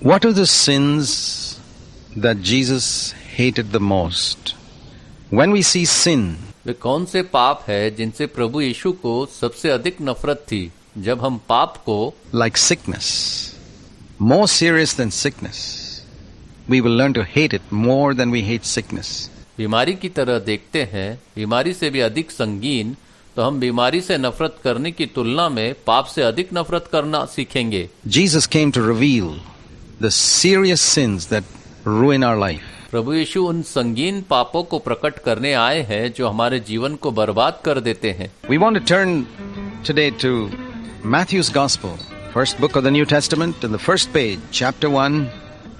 What are the sins that Jesus hated the most? When we see sin, वे कौन से पाप है जिनसे प्रभु यीशु को सबसे अधिक नफरत थी? जब हम पाप को like sickness, more serious than sickness, we will learn to hate it more than we hate sickness. बीमारी की तरह देखते हैं, बीमारी से भी अधिक संगीन, तो हम बीमारी से नफरत करने की तुलना में पाप से अधिक नफरत करना सीखेंगे। Jesus came to reveal the serious sins that ruin our life. प्रभु यीशु उन संगीन पापों को प्रकट करने आए हैं जो हमारे जीवन को बर्बाद कर देते हैं। We want to turn today to Matthew's Gospel, first book of the New Testament, and the first page, chapter 1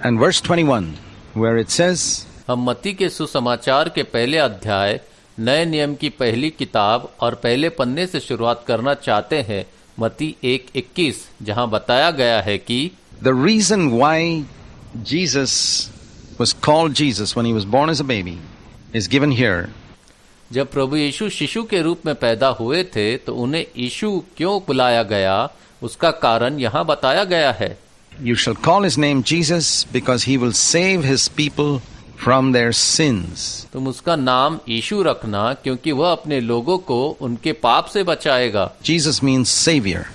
and verse 21, where it says, हम मत्ती के सुसमाचार के पहले अध्याय, नए नियम की पहली किताब और पहले पन्ने से शुरुआत करना चाहते हैं। मत्ती 1:21, जहां बताया गया है कि the reason why Jesus was called Jesus when he was born as a baby is given here. जब प्रभु यीशु शिशु के रूप में पैदा हुए थे तो उन्हें यीशु क्यों बुलाया गया, उसका कारण यहाँ बताया गया है। You shall call his name Jesus because he will save his people from their sins. तुम उसका नाम यीशु रखना क्योंकि वह अपने लोगों को उनके पाप से बचाएगा। Jesus means savior,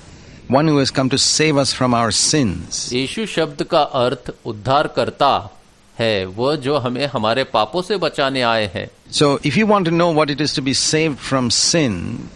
one who has come to save us from our sins. यीशु शब्द का अर्थ उद्धारकर्ता है, वह जो हमें हमारे पापों से बचाने आए हैं। So if you want to know what it is to be saved from sin,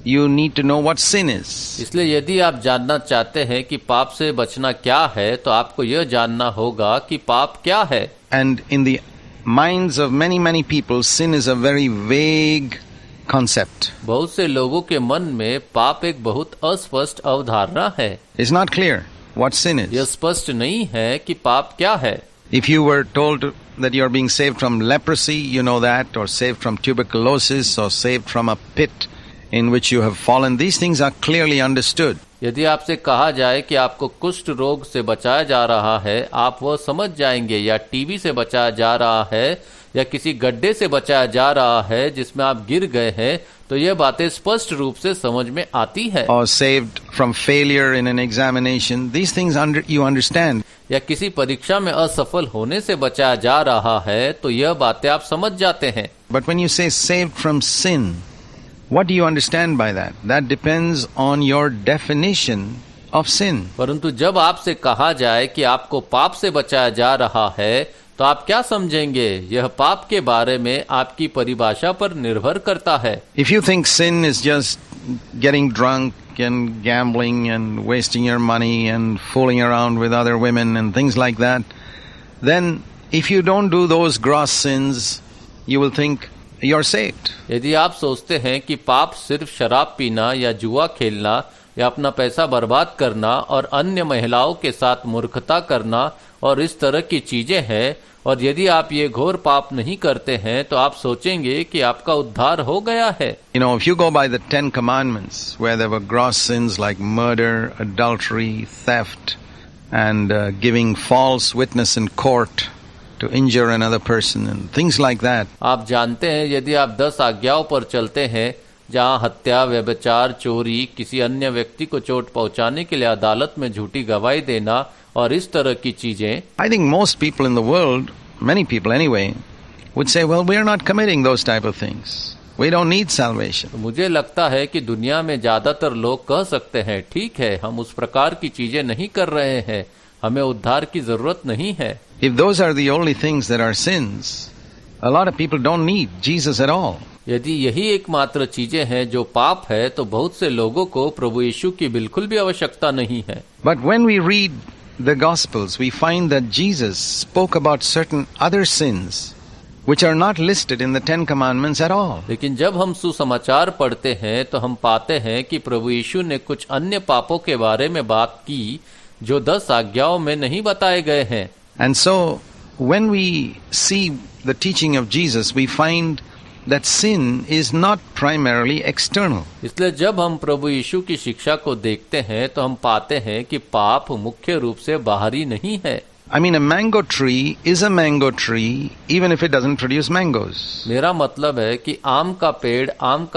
you need to know what sin is. इसलिए यदि आप जानना चाहते हैं कि पाप से बचना क्या है, तो आपको यह जानना होगा कि पाप क्या है। And in the minds of many people, sin is a very vague concept. बहुत से लोगों के मन में पाप एक बहुत अस्पष्ट अवधारणा है। It's not clear what sin is. यह स्पष्ट नहीं है कि पाप क्या है। If you were told that you are being saved from leprosy, you know that, or saved from tuberculosis, or saved from a pit in which you have fallen, these things are clearly understood. यदि आपसे कहा जाए कि आपको कुष्ठ रोग से बचाया जा रहा है, आप वह समझ जाएंगे, या टीबी से बचाया जा रहा है, या किसी गड्ढे से बचाया जा रहा है जिसमें आप गिर गए हैं, तो यह बातें स्पष्ट रूप से समझ में आती है। Or saved from failure in an examination, these things you understand. या किसी परीक्षा में असफल होने से बचाया जा रहा है, तो यह बातें आप समझ जाते हैं। But when you say saved from sin, what do you understand by that? That depends on your definition of sin. परंतु जब आपसे कहा जाए कि आपको पाप से बचाया जा रहा है, तो आप क्या समझेंगे? यह पाप के बारे में आपकी परिभाषा पर निर्भर करता है। If you think sin is just getting drunk and gambling and wasting your money and fooling around with other women and things like that, then if you don't do those gross sins, you will think you're saved. यदि आप सोचते हैं कि पाप सिर्फ शराब पीना या जुआ खेलना या अपना पैसा बर्बाद करना और अन्य महिलाओं के साथ मूर्खता करना और इस तरह की चीजें हैं, और यदि आप ये घोर पाप नहीं करते हैं, तो आप सोचेंगे कि आपका उद्धार हो गया है। You know, if you go by the 10 commandments, where there were gross sins like murder, adultery, theft, and giving false witness in court to injure another person and things like that. आप जानते हैं, यदि आप 10 आज्ञाओं पर चलते हैं, जहां हत्या, व्यभिचार, चोरी, किसी अन्य व्यक्ति को चोट पहुंचाने के लिए अदालत में झूठी गवाही देना और इस तरह की चीजें, I think most people in the world, many people anyway, would say, well, we are not committing those type of things. We don't need salvation. मुझे लगता है कि दुनिया में ज्यादातर लोग कह सकते हैं, ठीक है, हम उस प्रकार की चीजें नहीं कर रहे हैं, हमें उद्धार की जरूरत नहीं है। If those are the only things that are sins, a lot of people don't need Jesus at all. यदि यही एकमात्र चीजें हैं जो पाप है, तो बहुत से लोगों को प्रभु यीशु की बिल्कुल भी आवश्यकता नहीं है। But when we read the Gospels, we find that Jesus spoke about certain other sins which are not listed in the 10 commandments at all. लेकिन जब हम सुसमाचार पढ़ते हैं, तो हम पाते हैं कि प्रभु यीशु ने कुछ अन्य पापों के बारे में बात की जो 10 आज्ञाओं में नहीं बताए गए हैं। And so when we see the teaching of Jesus, we find that sin is not primarily external. इसलिए जब हम प्रभु यीशु की शिक्षा को देखते हैं, तो हम पाते हैं कि पाप मुख्य रूप से बाहरी नहीं है। I mean, a mango tree is a mango tree even if it doesn't produce mangoes. मेरा मतलब है कि आम का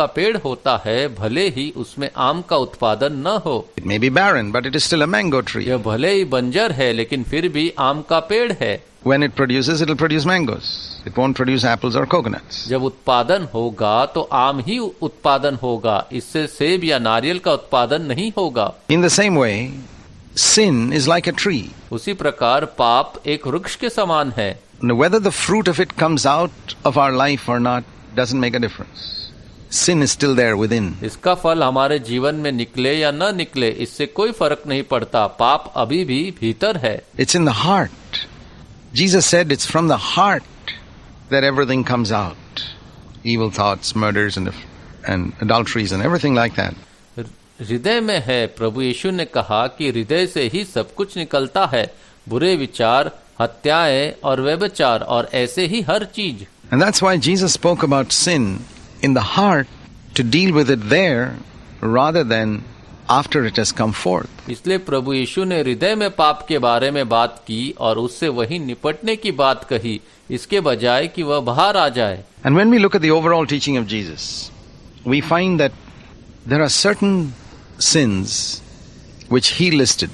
पेड़ होता है भले ही उसमें आम का उत्पादन न हो। It may be barren, but it is still a mango tree. यह भले ही बंजर है लेकिन फिर भी आम का पेड़ है। When it produces, it will produce mangoes. It won't produce apples or coconuts. जब उत्पादन होगा तो आम ही उत्पादन होगा, इससे सेब या नारियल का उत्पादन नहीं होगा। In the same way, sin is like a tree. उसी प्रकार पाप एक वृक्ष के समान है। Now, whether the fruit of it comes out of our life or not doesn't make a difference. Sin is still there within. इसका फल हमारे जीवन में निकले या न निकले इससे कोई फर्क नहीं पड़ता, पाप अभी भी भीतर है। It's in the heart. Jesus said it's from the heart that everything comes out. Evil thoughts, murders and adulteries and everything like that. हृदय में है। प्रभु यीशु ने कहा कि हृदय से ही सब कुछ निकलता है, बुरे विचार, हत्याएं और व्यभिचार और ऐसे ही हर चीज। And that's why Jesus spoke about sin in the heart to deal with it there rather than after it has come forth. इसलिए प्रभु यीशु ने हृदय में पाप के बारे में बात की और उससे वही निपटने की बात कही, इसके बजाय कि वह बाहर आ जाए। And when we look at the overall teaching of Jesus, we find that there are certain sins which he listed,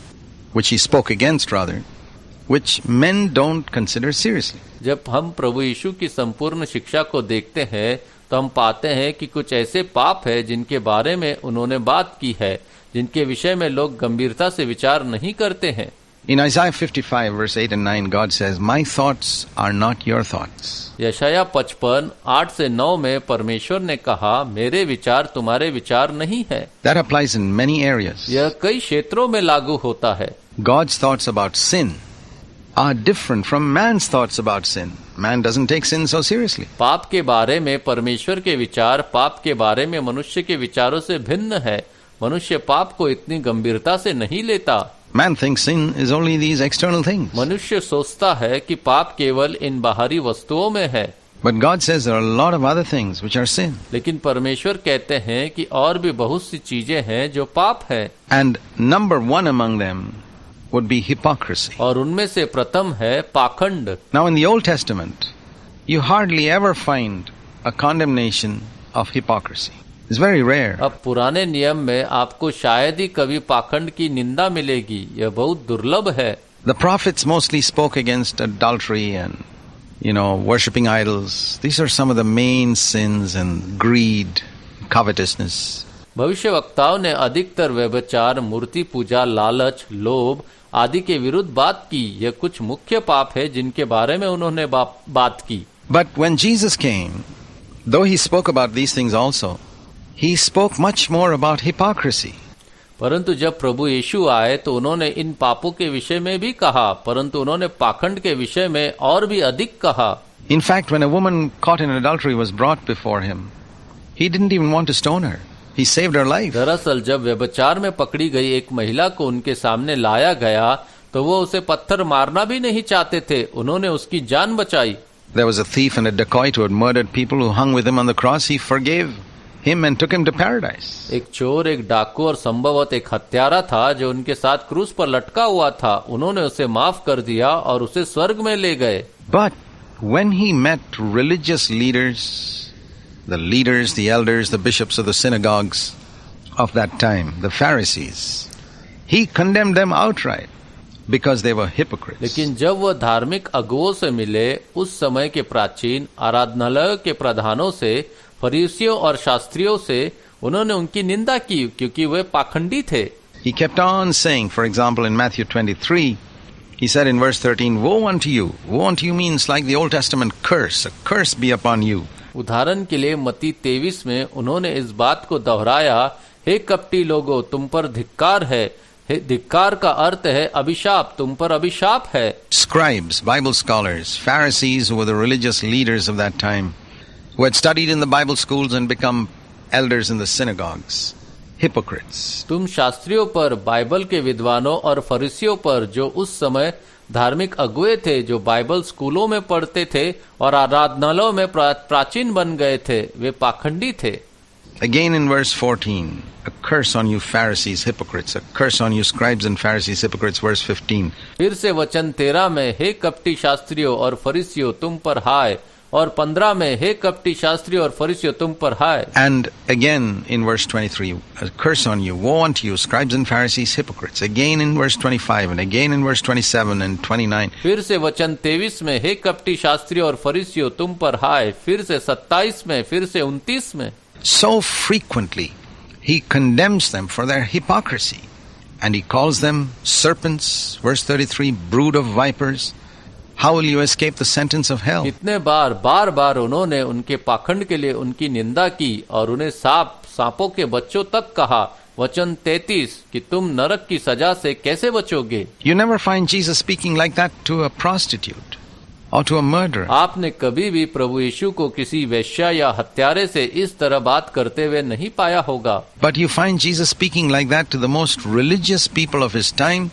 which he spoke against rather, which men don't consider seriously. जब हम प्रभु यीशु की संपूर्ण शिक्षा को देखते हैं तो हम पाते हैं कि कुछ ऐसे पाप है जिनके बारे में उन्होंने बात की है, जिनके विषय में लोग गंभीरता से विचार नहीं करते हैं। In Isaiah 55 verse 8 and 9, God says, "My thoughts are not your thoughts." यशाया 55 8 से 9 में परमेश्वर ने कहा, मेरे विचार तुम्हारे विचार नहीं है। That applies in many areas. यह कई क्षेत्रों में लागू होता है। God's thoughts about sin are different from man's thoughts about sin. Man doesn't take sin so seriously. पाप के बारे में परमेश्वर के विचार पाप के बारे में मनुष्य के विचारों से भिन्न है। मनुष्य पाप को इतनी गंभीरता से नहीं लेता। Man thinks sin is only these external things. मनुष्य सोचता है कि पाप केवल इन बाहरी वस्तुओं में है। But God says there are a lot of other things which are sin. लेकिन परमेश्वर कहते हैं कि और भी बहुत सी चीजें हैं जो पाप है। And number one among them would be hypocrisy. और उनमें से प्रथम है पाखंड। Now in the Old Testament, you hardly ever find a condemnation of hypocrisy. It's very rare. अब पुराने नियम में आपको शायद ही कभी पाखंड की निंदा मिलेगी, यह बहुत दुर्लभ है। The prophets mostly spoke against adultery and, worshipping idols. These are some of the main sins, and greed, covetousness. भविष्यवक्ताओं ने अधिकतर व्यभिचार, मूर्ति पूजा, लालच, लोभ आदि के विरुद्ध बात की। यह कुछ मुख्य पाप है जिनके बारे में उन्होंने बात की। But when Jesus came, though he spoke about these things also, he spoke much more about hypocrisy. परंतु जब प्रभु यीशु आए तो उन्होंने इन पापों के विषय में भी कहा, परंतु उन्होंने पाखंड के विषय में और भी अधिक कहा। In fact, when a woman caught in adultery was brought before him, he didn't even want to stone her. He saved her life. दरअसल जब व्यभिचार में पकड़ी गई एक महिला को उनके सामने लाया गया तो वो उसे पत्थर मारना भी नहीं चाहते थे, उन्होंने उसकी जान बचाई। There was a thief and a dacoit who had murdered people who hung with him on the cross. He forgave him and took him to paradise. एक चोर, एक डाकू और संभवत एक हत्यारा था जो उनके साथ क्रूस पर लटका हुआ था। उन्होंने उसे माफ कर दिया और उसे स्वर्ग में ले गए। But when he met religious leaders, the elders, the bishops of the synagogues of that time, the Pharisees, he condemned them outright because they were hypocrites. लेकिन जब वह धार्मिक अगुवों से मिले, उस समय के प्राचीन आराधनालयों के प्रधानों से, फरीसियों और शास्त्रियों से, उन्होंने उनकी निंदा की क्योंकि वे पाखंडी थे। He kept on saying, for example, in Matthew 23, he said in verse 13, "Woe unto you." Woe unto you means like the Old Testament curse. A curse be upon you. उदाहरण के लिए मत्ती 23 में उन्होंने इस बात को दोहराया, हे कपटी लोगों, तुम पर धिक्कार है। धिक्कार का अर्थ है अभिशाप, तुम पर अभिशाप है। Scribes, Bible scholars, Pharisees, who were the religious leaders of that time, who had studied in the Bible schools and become elders in the synagogues, hypocrites. तुम शास्त्रियों पर, बाइबल के विद्वानों और फरीसियों पर, जो उस समय धार्मिक अगुए थे, जो बाइबल स्कूलों में पढ़ते थे और आराधनालयों में प्राचीन बन गए थे, वे पाखंडी थे। Again in verse 14, a curse on you Pharisees, hypocrites, a curse on you scribes and Pharisees, hypocrites, verse 15. फिर से वचन 13 में, हे कपटी शास्त्रियों और फरीसियों तुम पर हाय, और 15 में, हे कपटी शास्त्रियों और फरीसियों तुम पर हाय। And again in verse 23, a curse on you, woe unto you, scribes and Pharisees, hypocrites. Again in verse 25, and again in verse 27 and 29. फिर से वचन 23 में, हे कपटी शास्त्रियों और फरीसियों तुम पर हाय, फिर से 27 में, फिर से 29 में। So frequently he condemns them for their hypocrisy, and he calls them serpents, verse 33, brood of vipers. How will you escape the sentence of hell? कितने बार बार उन्होंने उनके पाखंड के लिए उनकी निंदा की और उन्हें सांपों के बच्चों तक कहा। वचन 33 कि तुम नरक की सजा से कैसे बचोगे। You never find Jesus speaking like that to a prostitute or to a murderer. आपने कभी भी प्रभु यीशु को किसी वेश्या या हत्यारे से इस तरह बात करते हुए नहीं पाया होगा। But you find Jesus speaking like that to the most religious people of his time,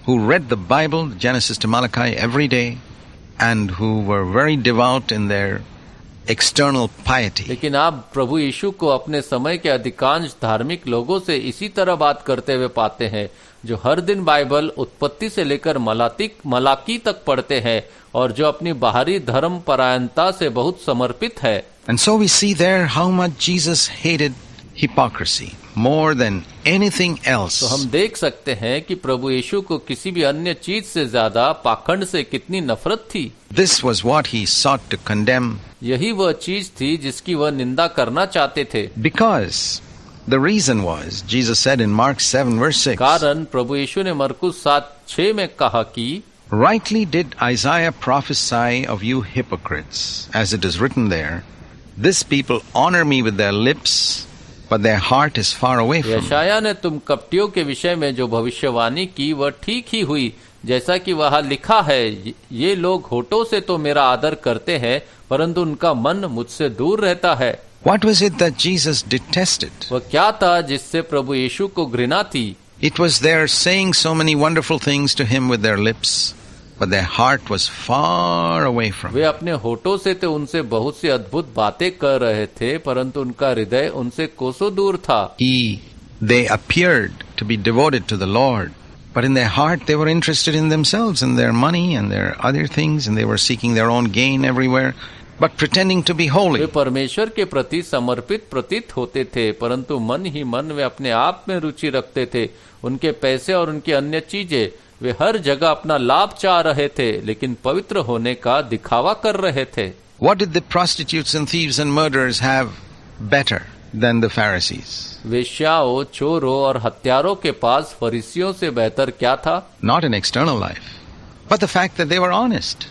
who read the Bible, Genesis to Malachi, every day, and who were very devout in their external piety. लेकिन आप प्रभु यीशु को अपने समय के अधिकांश धार्मिक लोगों से इसी तरह बात करते हुए पाते हैं, जो हर दिन बाइबल उत्पत्ति से लेकर मलाकी तक पढ़ते हैं और जो अपनी बाहरी धर्म परायणता से बहुत समर्पित है। And so we see there how much Jesus hated hypocrisy more than anything else. तो हम देख सकते हैं कि प्रभु यीशु को किसी भी अन्य चीज से ज्यादा पाखंड से कितनी नफरत थी। This was what he sought to condemn. यही वह चीज थी जिसकी वह निंदा करना चाहते थे। Because the reason was, Jesus said in Mark 7 verse 6, कारण प्रभु यीशु ने मरकुस 7:6 में कहा कि rightly did Isaiah prophesy of you hypocrites, as it is written there, this people honor me with their lips, but their heart is far away from me. यशाया ने तुम कपटियों के विषय में जो भविष्यवाणी की वह ठीक ही हुई, जैसा कि वहाँ लिखा है, ये लोग होठों से तो मेरा आदर करते हैं परंतु उनका मन मुझसे दूर रहता है। What was it that Jesus detested? वह क्या था जिससे प्रभु यीशु को घृणा थी? It was their saying so many wonderful things to him with their lips, but their heart was far away from him. वे अपने होठों से तो उनसे बहुत सी अद्भुत बातें कर रहे थे परंतु उनका हृदय उनसे कोसों दूर था। They appeared to be devoted to the Lord, but in their heart they were interested in themselves and their money and their other things, and they were seeking their own gain everywhere, but pretending to be holy. वे परमेश्वर के प्रति समर्पित प्रतीत होते थे परंतु मन ही मन वे अपने आप में रुचि रखते थे। उनके पैसे और उनकी अन्य चीजें, वे हर जगह अपना लाभ चाह रहे थे लेकिन पवित्र होने का दिखावा कर रहे थे। What did the prostitutes and thieves and murderers have better than the Pharisees? वेश्याओं, चोरों और हत्यारों के पास फरीसियों से बेहतर क्या था? Not an external life, but the fact that they were honest.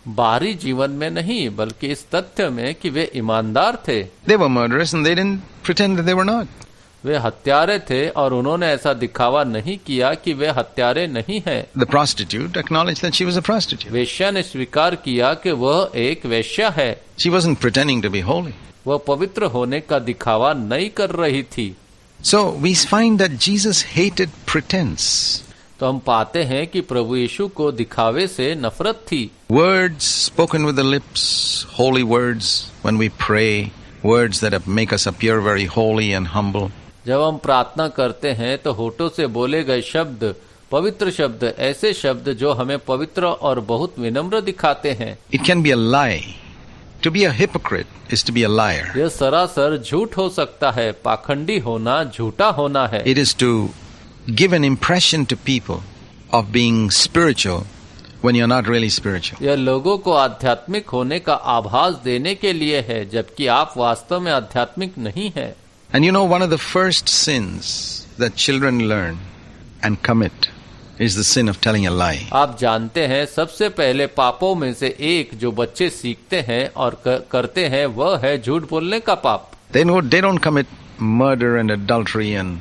बाहरी जीवन में नहीं बल्कि इस तथ्य में कि वे ईमानदार थे। They were murderers and they didn't pretend that they were not. वे हत्यारे थे और उन्होंने ऐसा दिखावा नहीं किया कि वे हत्यारे नहीं हैं। The prostitute acknowledged that she was a prostitute. वेश्या ने स्वीकार किया कि वह एक वेश्या है। She wasn't pretending to be holy. वह पवित्र होने का दिखावा नहीं कर रही थी। So we find that Jesus hated pretense. तो हम पाते हैं कि प्रभु यीशु को दिखावे से नफरत थी। Words spoken with the lips, holy words when we pray, words that make us appear very holy and humble. जब हम प्रार्थना करते हैं तो होठों से बोले गए शब्द, पवित्र शब्द, ऐसे शब्द जो हमें पवित्र और बहुत विनम्र दिखाते हैं। It can be a lie. To be a hypocrite is to be a liar. यह सरासर झूठ हो सकता है। पाखंडी होना झूठा होना है। It is to give an impression to people of being spiritual when you're not really spiritual. यह लोगों को आध्यात्मिक होने का आभास देने के लिए है जबकि आप वास्तव में आध्यात्मिक नहीं हैं। And you know, one of the first sins that children learn and commit is the sin of telling a lie. आप जानते हैं सबसे पहले पापों में से एक जो बच्चे सीखते हैं और करते हैं वह है झूठ बोलने का पाप। They don't commit murder and adultery and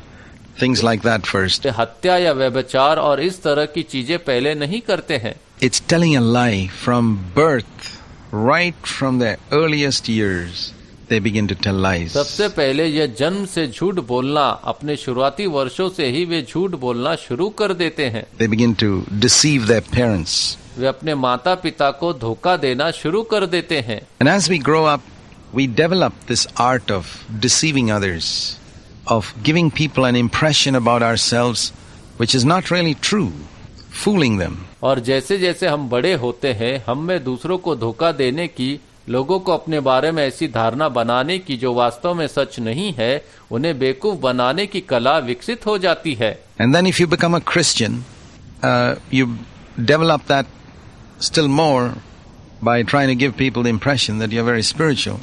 things like that first. हत्या या व्यभिचार और इस तरह की चीजें पहले नहीं करते हैं। It's telling a lie from birth, right from their earliest years. They begin to tell lies. सबसे पहले यह जन्म से झूठ बोलना, अपने शुरुआती वर्षों से ही वे झूठ बोलना शुरू कर देते हैं। They begin to deceive their parents. वे अपने माता पिता को धोखा देना शुरू कर देते हैं। And as we grow up, we develop this art of deceiving others, of giving people an impression about ourselves which is not really true, fooling them. और जैसे जैसे हम बड़े होते हैं, हम में दूसरों को धोखा देने की, लोगों को अपने बारे में ऐसी धारणा बनाने की जो वास्तव में सच नहीं है, उन्हें बेवकूफ बनाने की कला विकसित हो जाती है. And then if you become a Christian, you develop that still more by trying to give people the impression that you're very spiritual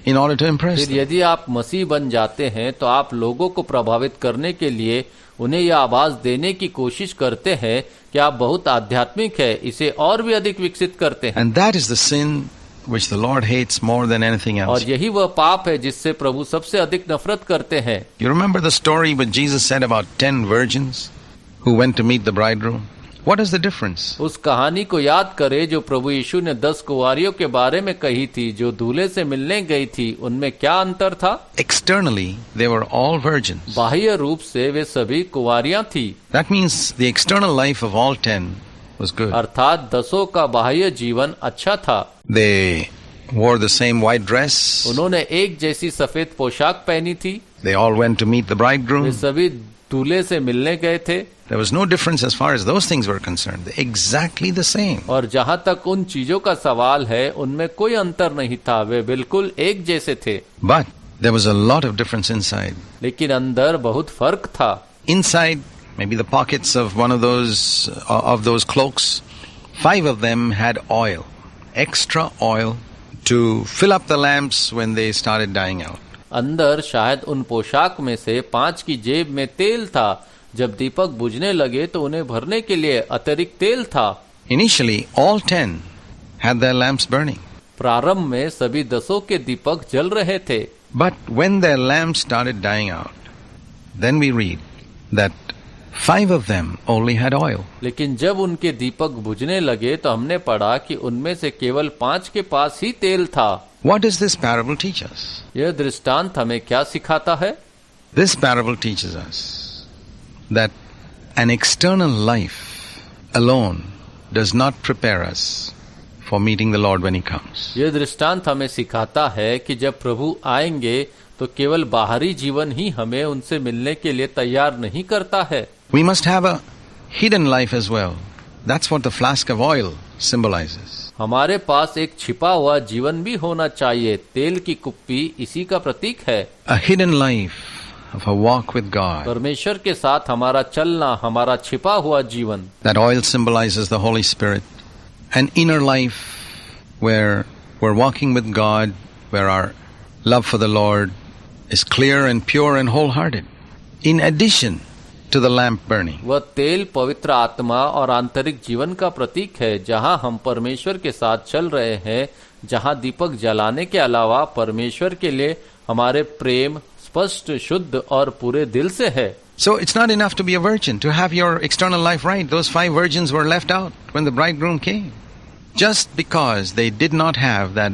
in order to impress फिर them. यदि आप मसीह बन जाते हैं तो आप लोगों को प्रभावित करने के लिए उन्हें यह आवाज देने की कोशिश करते हैं कि आप बहुत आध्यात्मिक है, इसे और भी अधिक विकसित करते हैं. And that is the sin which the Lord hates more than anything else. और यही वह पाप है जिससे प्रभु सबसे अधिक नफरत करते हैं. You remember the story when Jesus said about 10 virgins who went to meet the bridegroom? What is the difference? उस कहानी को याद करें जो प्रभु यीशु ने 10 कुंवारियों के बारे में कही थी जो दूल्हे से मिलने गई थी. उनमें क्या अंतर था? Externally, they were all virgins. बाह्य रूप से वे सभी कुंवारियां थी. That means the external life of all 10 was good. अर्थात 10 का बाह्य जीवन अच्छा था. They wore the same white dress. उन्होंने एक जैसी सफेद पोशाक पहनी थी. They all went to meet the way bridegroom. सभी दूल्हे से मिलने गए थे. There was no difference as far as those things were concerned. They're exactly the same. और जहाँ तक उन चीजों का सवाल है, उनमें कोई अंतर नहीं था. वे बिल्कुल एक जैसे थे. But there was a lot of difference inside. लेकिन अंदर बहुत फर्क था. Inside, maybe the pockets of one of those cloaks, 5 of them had oil, extra oil, to fill up the lamps when they started dying out. अंदर शायद उन पोशाक में से 5 की जेब में तेल था. जब दीपक बुझने लगे तो उन्हें भरने के लिए अतिरिक्त तेल था. Initially, all 10 had their lamps burning. प्रारंभ में सभी 10 के दीपक जल रहे थे. But when their lamps started dying out, then we read that 5 of them only had oil. लेकिन जब उनके दीपक बुझने लगे तो हमने पढ़ा कि उनमें से केवल 5 के पास ही तेल था. What does this parable teach us? यह दृष्टांत हमें क्या सिखाता है? This parable teaches us that an external life alone does not prepare us for meeting the Lord when He comes. यह दृष्टांत हमें सिखाता है कि जब प्रभु आएंगे तो केवल बाहरी जीवन ही हमें उनसे मिलने के लिए तैयार नहीं करता है. We must have a hidden life as well. That's what the flask of oil symbolizes. हमारे पास एक छिपा हुआ जीवन भी होना चाहिए. तेल की कुप्पी इसी का प्रतीक है. A hidden life of a walk with God. परमेश्वर के साथ हमारा चलना, हमारा छिपा हुआ जीवन. That oil symbolizes the Holy Spirit. An inner life where we're walking with God, where our love for the Lord is clear and pure and wholehearted. In addition to the lamp burning. वह तेल पवित्र आत्मा और आंतरिक जीवन का प्रतीक है, जहां हम परमेश्वर के साथ चल रहे हैं, जहां दीपक जलाने के अलावा परमेश्वर के लिए हमारे प्रेम स्पष्ट, शुद्ध और पूरे दिल से है. So it's not enough to be a virgin, to have your external life right. Those 5 virgins were left out when the bridegroom came. Just because they did not have that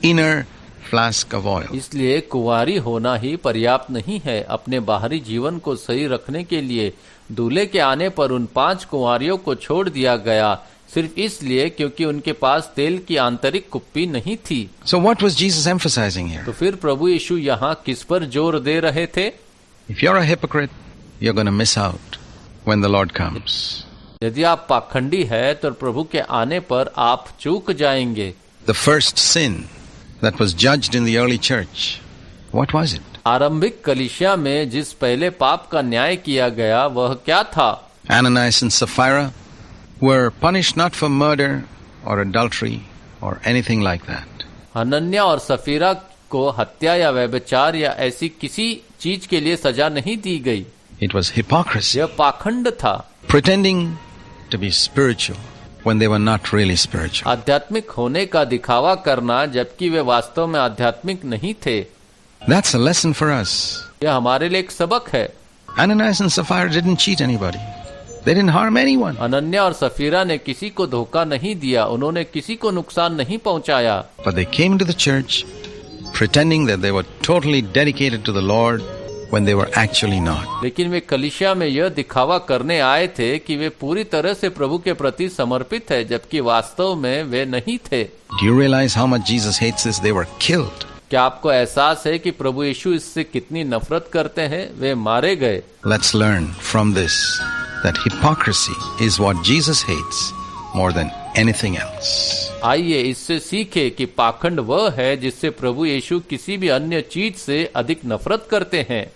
inner flask of oil. इसलिए कुंवारी होना ही पर्याप्त नहीं है. अपने बाहरी जीवन को सही रखने के लिए दूल्हे के आने पर उन 5 कुंवारियों को छोड़ दिया गया, सिर्फ इसलिए क्योंकि उनके पास तेल की आंतरिक कुप्पी नहीं थी. So what was Jesus emphasizing here? तो फिर प्रभु यीशु यहाँ किस पर जोर दे रहे थे? If you're a hypocrite, you're going to miss out when the Lord comes. यदि आप पाखंडी है तो प्रभु के आने पर आप चूक जाएंगे. The first sin that was judged in the early church, what was it? आरंभिक कलीसिया में जिस पहले पाप का न्याय किया गया वह क्या था? Ananias and Sapphira were punished not for murder or adultery or anything like that. Hananya और सफीरा को हत्या या व्यभिचार या ऐसी किसी चीज के लिए सजा नहीं दी गई. It was hypocrisy, यह पाखंड था. pretending to be spiritual when they were not really spiritual. आध्यात्मिक होने का दिखावा करना जबकि वे वास्तव में आध्यात्मिक नहीं थे. That's a lesson for us. यह हमारे लिए एक सबक है. Ananias and Sapphira didn't cheat anybody. They didn't harm anyone. Ananya और सफीरा ने किसी को धोखा नहीं दिया, उन्होंने किसी को नुकसान नहीं पहुंचाया. But they came to the church pretending that they were totally dedicated to the Lord when they were actually not. लेकिन वे कलीसिया में यह दिखावा करने आए थे कि वे पूरी तरह से प्रभु के प्रति समर्पित है, जबकि वास्तव में वे नहीं थे. Do you realize how much Jesus hates this? They were killed. क्या आपको एहसास है कि प्रभु यीशु इससे कितनी नफरत करते हैं? वे मारे गए। Let's learn from this that hypocrisy is what Jesus hates more than anything else. आइए इससे सीखे कि पाखंड वह है जिससे प्रभु यीशु किसी भी अन्य चीज से अधिक नफरत करते हैं।